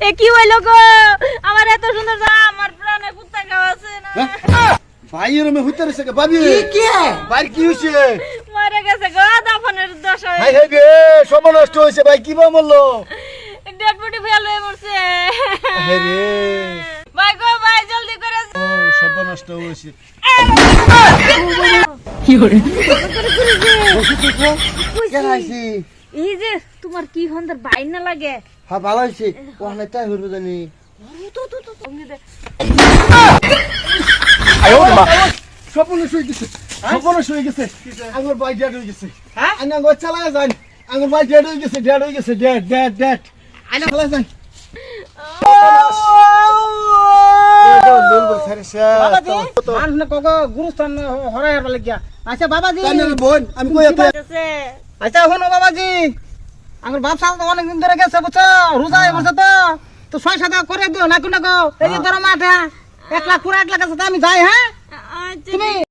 এ কি হইলো গো? আমার এত সুন্দর যা আমার প্রাণে কুত্তা খাওয়াছে না। ভাই এরমে হইতে রইছে কে ভাবি? কি ভাই কি হইছে? মরে গেছে গো, দাফনের দশা হাই হাই রে সব নষ্ট হইছে ভাই কি বা মরলো? ডেড বডি ফেল হয়ে মরছে। হাই রে ভাই গো ভাই জলদি করে। ও সব নষ্ট হইছে। কেন আইছি? এই যে তোমার কি হন্দার বাইর না লাগে? হ্যাঁ ভালো হইছে ওখানে তাই হইবে জানি। স্বপ্ন শুয়ে গেছে স্বপ্ন শুয়ে গেছে আমার ভাই ডেড হয়ে গেছে। হ্যাঁ? আমি আঙ্গুর চালায় যাই আমার ভাই ডেড হয়ে গেছে ডেড আইলো চালায় যাই। বাবাজি মানুষ না কগ গুরুস্থান হরাই হারবার লাগিয়া। আচ্ছা বাবাজি, বোন আমি কই এত আছে আচ্ছা শোনো বাবাজি, আমার বাপ সাল তো অনেকদিন ধরে গেছে বুঝছো, রোজা হয়ে বসে তো 6-7 করে দিও না কোন গো। এই যে ধরো মাঠে 1 লাখ পুরো 1 লাখ আছে, তো আমি যাই। হ্যাঁ আচ্ছা তুমি